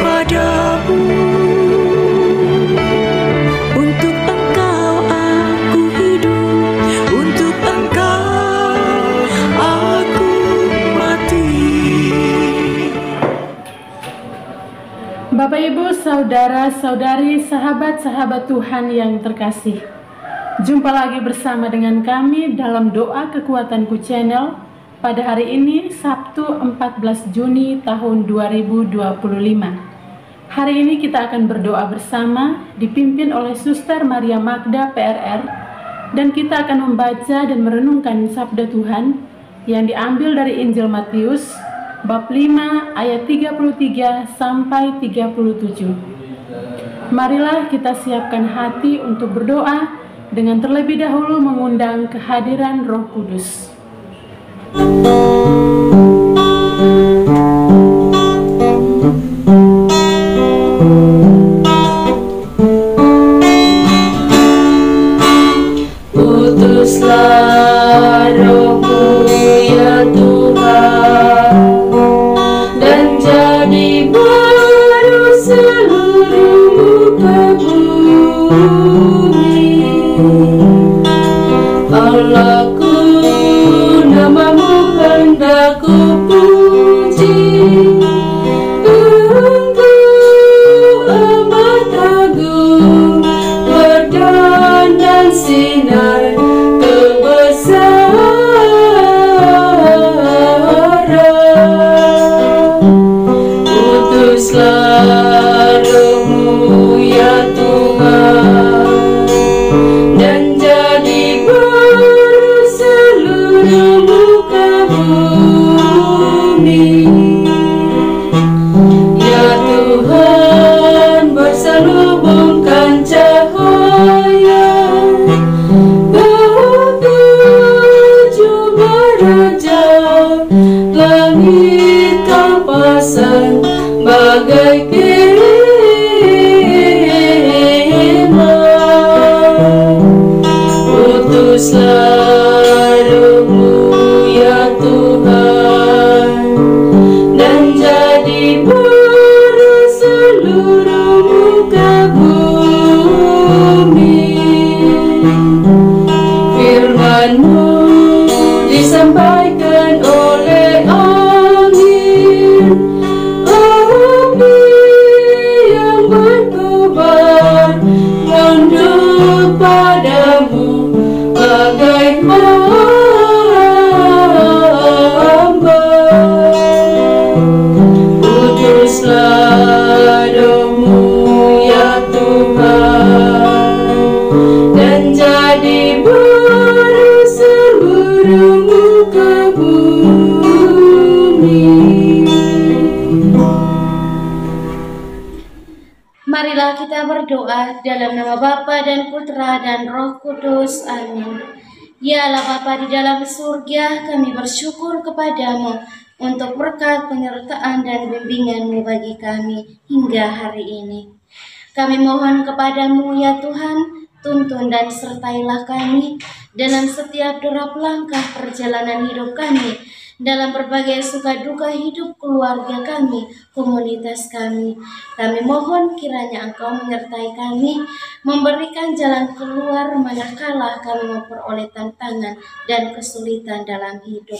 kepadamu. Untuk Engkau aku hidup, untuk Engkau aku mati. Bapak, Ibu, saudara-saudari, sahabat-sahabat Tuhan yang terkasih, jumpa lagi bersama dengan kami dalam Doa Kekuatanku Channel pada hari ini, Sabtu 14 Juni tahun 2025. Hari ini kita akan berdoa bersama, dipimpin oleh Suster Maria Magda PRR, dan kita akan membaca dan merenungkan sabda Tuhan yang diambil dari Injil Matius bab 5 ayat 33 sampai 37. Marilah kita siapkan hati untuk berdoa dengan terlebih dahulu mengundang kehadiran Roh Kudus. Utuslah Roh-Mu ya Tuhan, dan jadi baru seluruh muka bumi. Allahku, nama-Mu hendak ku puji. Engkau amat agung, berdandan sinar Utuslah Roh-Mu ya Tuhan, dan jadi baru seluruh muka bumi. Ya Tuhan, berselubungkan cahaya ketujuh raja, langit Kau pasang bagai kemah. Utuslah Roh-Mu ya Tuhan, dan jadi baru seluruh muka bumi. Firman-Mu disampaikan oleh angin yang berkobar, tunduk padamu bagai hamba. Utuslah Roh-Mu ya Tuhan, dan jadi baru seluruh muka bumi. Marilah kita berdoa dalam nama Bapa dan Putra dan Roh Kudus. Amin. Ya Allah Bapa di dalam surga, kami bersyukur kepadamu untuk berkat penyertaan dan bimbingan-Mu bagi kami hingga hari ini. Kami mohon kepadamu ya Tuhan, tuntun dan sertailah kami dalam setiap derap langkah perjalanan hidup kami, dalam berbagai suka duka hidup keluarga kami, komunitas kami. Kami mohon kiranya Engkau menyertai kami, memberikan jalan keluar manakala kami memperoleh tantangan dan kesulitan dalam hidup.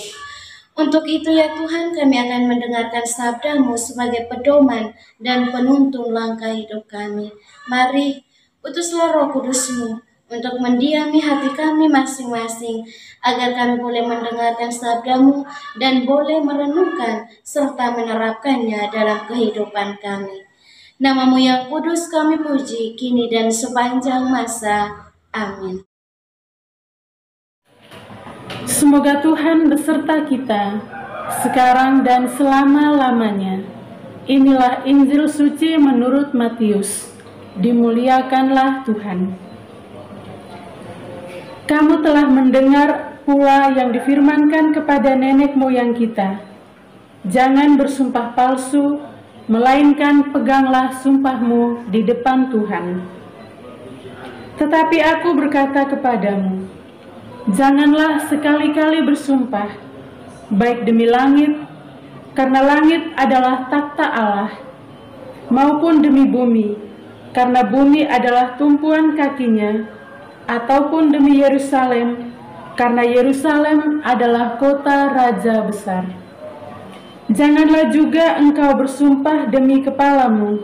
Untuk itu ya Tuhan, kami akan mendengarkan sabda-Mu sebagai pedoman dan penuntun langkah hidup kami. Mari, utuslah Roh Kudus-Mu untuk mendiami hati kami masing-masing, agar kami boleh mendengarkan sabda-Mu dan boleh merenungkan serta menerapkannya dalam kehidupan kami. Nama-Mu yang kudus kami puji, kini dan sepanjang masa. Amin. Semoga Tuhan beserta kita, sekarang dan selama-lamanya. Inilah Injil suci menurut Matius. Dimuliakanlah Tuhan. Kamu telah mendengar pula yang difirmankan kepada nenek moyang kita. Jangan bersumpah palsu, melainkan peganglah sumpahmu di depan Tuhan. Tetapi aku berkata kepadamu, janganlah sekali-kali bersumpah, baik demi langit, karena langit adalah takhta Allah, maupun demi bumi, karena bumi adalah tumpuan kakinya, ataupun demi Yerusalem, karena Yerusalem adalah kota raja besar. Janganlah juga engkau bersumpah demi kepalamu,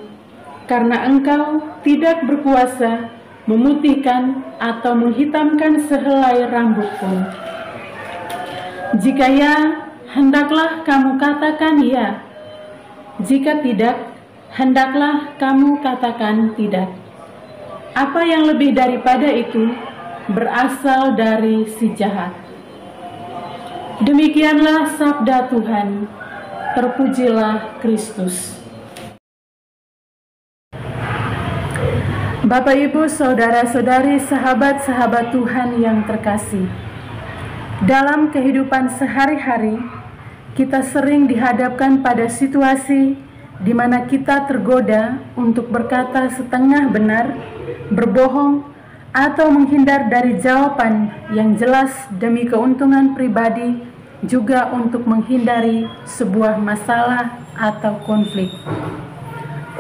karena engkau tidak berkuasa memutihkan atau menghitamkan sehelai rambut pun. Jika ya, hendaklah kamu katakan ya. Jika tidak, hendaklah kamu katakan tidak. Apa yang lebih daripada itu berasal dari si jahat. Demikianlah sabda Tuhan. Terpujilah Kristus. Bapak, Ibu, saudara-saudari, sahabat-sahabat Tuhan yang terkasih. Dalam kehidupan sehari-hari, kita sering dihadapkan pada situasi di mana kita tergoda untuk berkata setengah benar, berbohong, atau menghindar dari jawaban yang jelas demi keuntungan pribadi, juga untuk menghindari sebuah masalah atau konflik.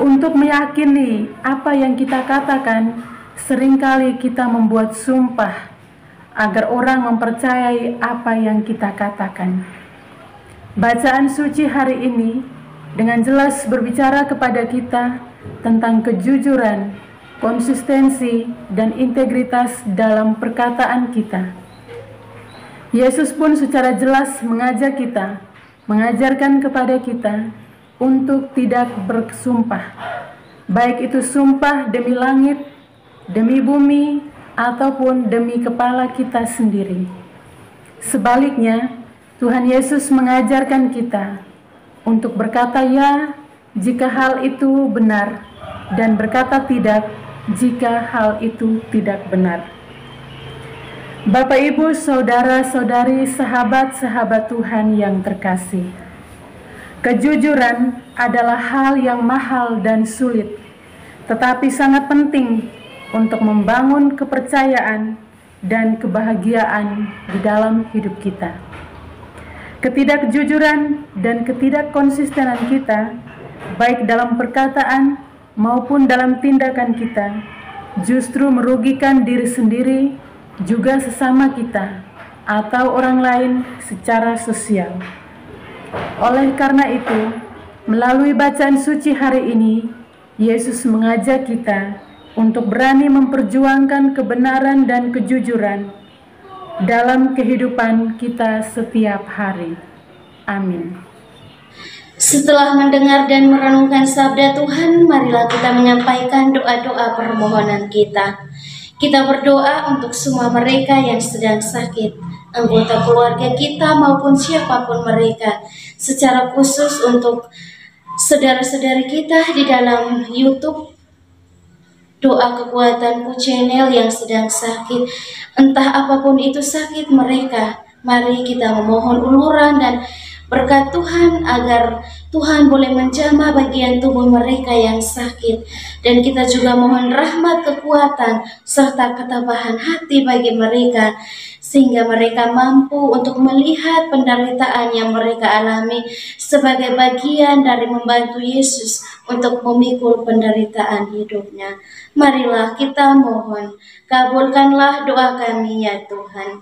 Untuk meyakini apa yang kita katakan, seringkali kita membuat sumpah agar orang mempercayai apa yang kita katakan. Bacaan suci hari ini dengan jelas berbicara kepada kita tentang kejujuran, konsistensi, dan integritas dalam perkataan kita. Yesus pun secara jelas mengajak kita, mengajarkan kepada kita untuk tidak bersumpah, baik itu sumpah demi langit, demi bumi, ataupun demi kepala kita sendiri. Sebaliknya, Tuhan Yesus mengajarkan kita untuk berkata ya jika hal itu benar, dan berkata tidak jika hal itu tidak benar. Bapak, Ibu, saudara-saudari, sahabat-sahabat Tuhan yang terkasih, kejujuran adalah hal yang mahal dan sulit, tetapi sangat penting untuk membangun kepercayaan dan kebahagiaan di dalam hidup kita. Ketidakjujuran dan ketidakkonsistenan kita, baik dalam perkataan maupun dalam tindakan kita, justru merugikan diri sendiri, juga sesama kita, atau orang lain secara sosial. Oleh karena itu, melalui bacaan suci hari ini, Yesus mengajak kita untuk berani memperjuangkan kebenaran dan kejujuran dalam kehidupan kita setiap hari. Amin. Setelah mendengar dan merenungkan sabda Tuhan, marilah kita menyampaikan doa-doa permohonan kita. Kita berdoa untuk semua mereka yang sedang sakit, anggota keluarga kita maupun siapapun mereka, secara khusus untuk saudara-saudari kita di dalam YouTube Doa Kekuatanku Channel yang sedang sakit. Entah apapun itu sakit mereka, mari kita memohon uluran dan berkat Tuhan agar Tuhan boleh menjamah bagian tubuh mereka yang sakit. Dan kita juga mohon rahmat, kekuatan, serta ketabahan hati bagi mereka, sehingga mereka mampu untuk melihat penderitaan yang mereka alami sebagai bagian dari membantu Yesus untuk memikul penderitaan hidupnya. Marilah kita mohon, kabulkanlah doa kami ya Tuhan.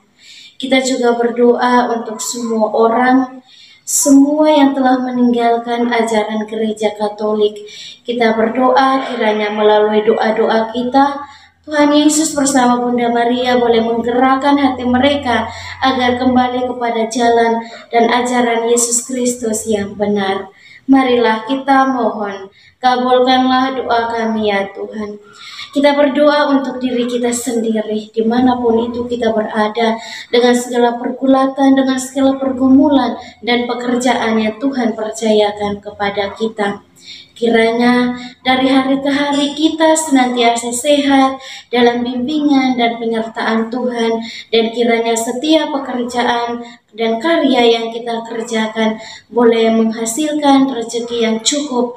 Kita juga berdoa untuk semua orang, semua yang telah meninggalkan ajaran gereja Katolik. Kita berdoa kiranya melalui doa-doa kita, Tuhan Yesus bersama Bunda Maria boleh menggerakkan hati mereka agar kembali kepada jalan dan ajaran Yesus Kristus yang benar. Marilah kita mohon, kabulkanlah doa kami ya Tuhan. Kita berdoa untuk diri kita sendiri, dimanapun itu kita berada, dengan segala pergulatan, dengan segala pergumulan dan pekerjaan yang Tuhan percayakan kepada kita. Kiranya dari hari ke hari kita senantiasa sehat dalam bimbingan dan penyertaan Tuhan, dan kiranya setiap pekerjaan dan karya yang kita kerjakan boleh menghasilkan rezeki yang cukup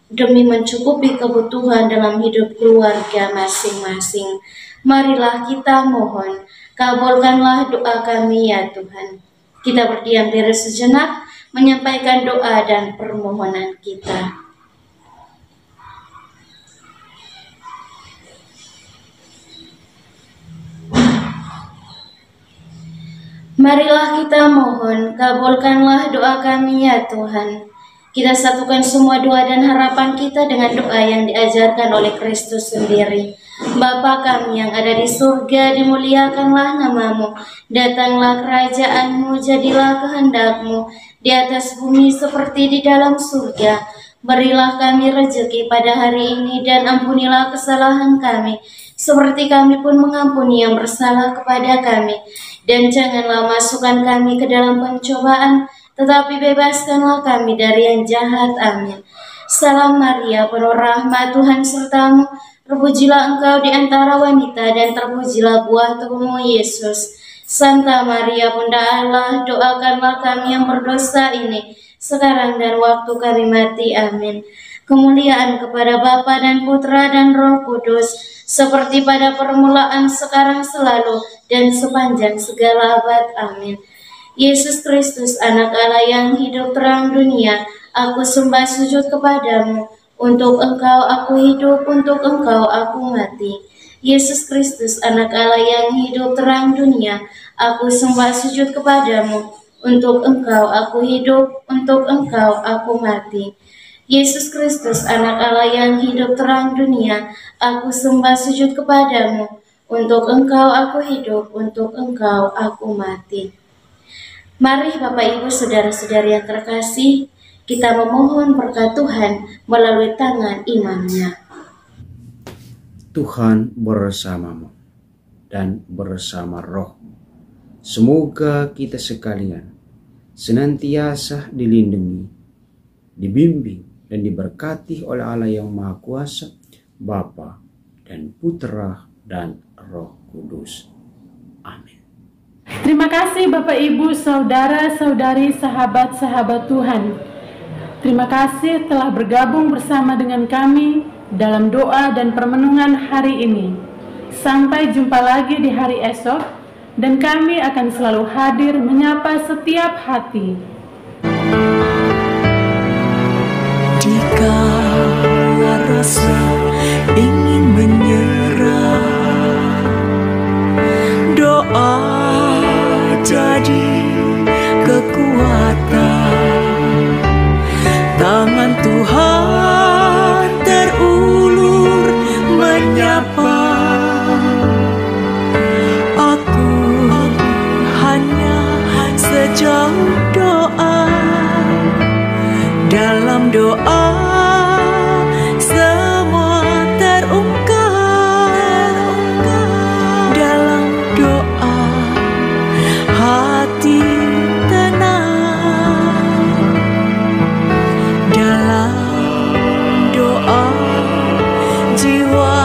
demi mencukupi kebutuhan dalam hidup keluarga masing-masing. Marilah kita mohon, kabulkanlah doa kami ya Tuhan. Kita berdiam diri sejenak, menyampaikan doa dan permohonan kita. Marilah kita mohon, kabulkanlah doa kami ya Tuhan. Kita satukan semua doa dan harapan kita dengan doa yang diajarkan oleh Kristus sendiri. Bapa kami yang ada di surga, dimuliakanlah namamu. Datanglah kerajaanmu, jadilah kehendakmu di atas bumi seperti di dalam surga. Berilah kami rezeki pada hari ini dan ampunilah kesalahan kami, seperti kami pun mengampuni yang bersalah kepada kami. Dan janganlah masukkan kami ke dalam pencobaan, tetapi bebaskanlah kami dari yang jahat. Amin. Salam Maria, penuh rahmat, Tuhan sertamu. Terpujilah engkau di antara wanita, dan terpujilah buah tubuhmu, Yesus. Santa Maria, Bunda Allah, doakanlah kami yang berdosa ini, sekarang dan waktu kami mati. Amin. Kemuliaan kepada Bapa dan Putra dan Roh Kudus, seperti pada permulaan, sekarang, selalu, dan sepanjang segala abad. Amin. Yesus Kristus, anak Allah yang hidup terang dunia, aku sembah sujud kepadamu. Untuk engkau aku hidup, untuk engkau aku mati. Yesus Kristus, anak Allah yang hidup terang dunia, aku sembah sujud kepadamu. Untuk engkau aku hidup, untuk engkau aku mati. Yesus Kristus, anak Allah yang hidup terang dunia, aku sembah sujud kepadamu. Untuk engkau aku hidup, untuk engkau aku mati. Mari Bapak Ibu Saudara-saudari yang terkasih, kita memohon berkat Tuhan melalui tangan imamnya. Tuhan bersamamu dan bersama rohmu. Semoga kita sekalian senantiasa dilindungi, dibimbing, dan diberkati oleh Allah yang Maha Kuasa, Bapa dan Putra dan Roh Kudus. Amin. Terima kasih Bapak Ibu, saudara-saudari, sahabat-sahabat Tuhan. Terima kasih telah bergabung bersama dengan kami dalam doa dan permenungan hari ini. Sampai jumpa lagi di hari esok, dan kami akan selalu hadir menyapa setiap hati. Jika rasa ingin menyerah, doa jadi kekuatan. Tangan Tuhan terulur menyapa. Aku hanya sejauh doa. Dalam doa semua terungkap. Dalam doa hati tenang. Dalam doa jiwa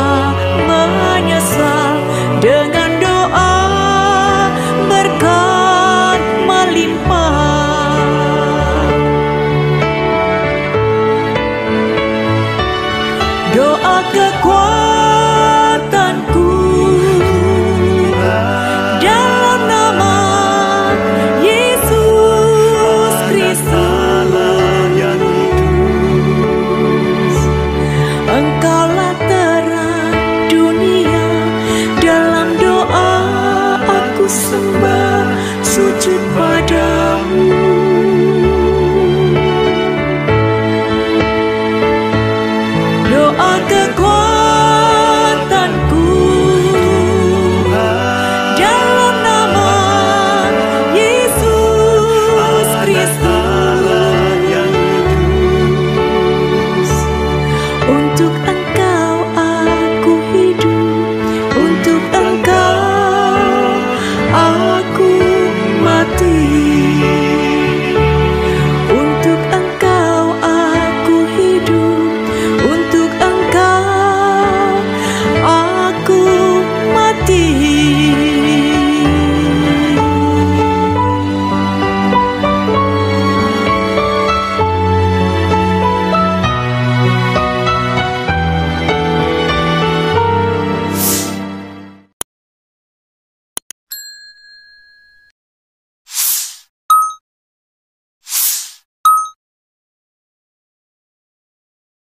menyesal. Dengan doa berkat melimpah. Doa kekuatanku, dalam nama Yesus Kristus. Engkaulah terang dunia. Dalam doa aku sembah sujud padamu. Doa kekuatanku, dalam nama Yesus Kristus. Untuk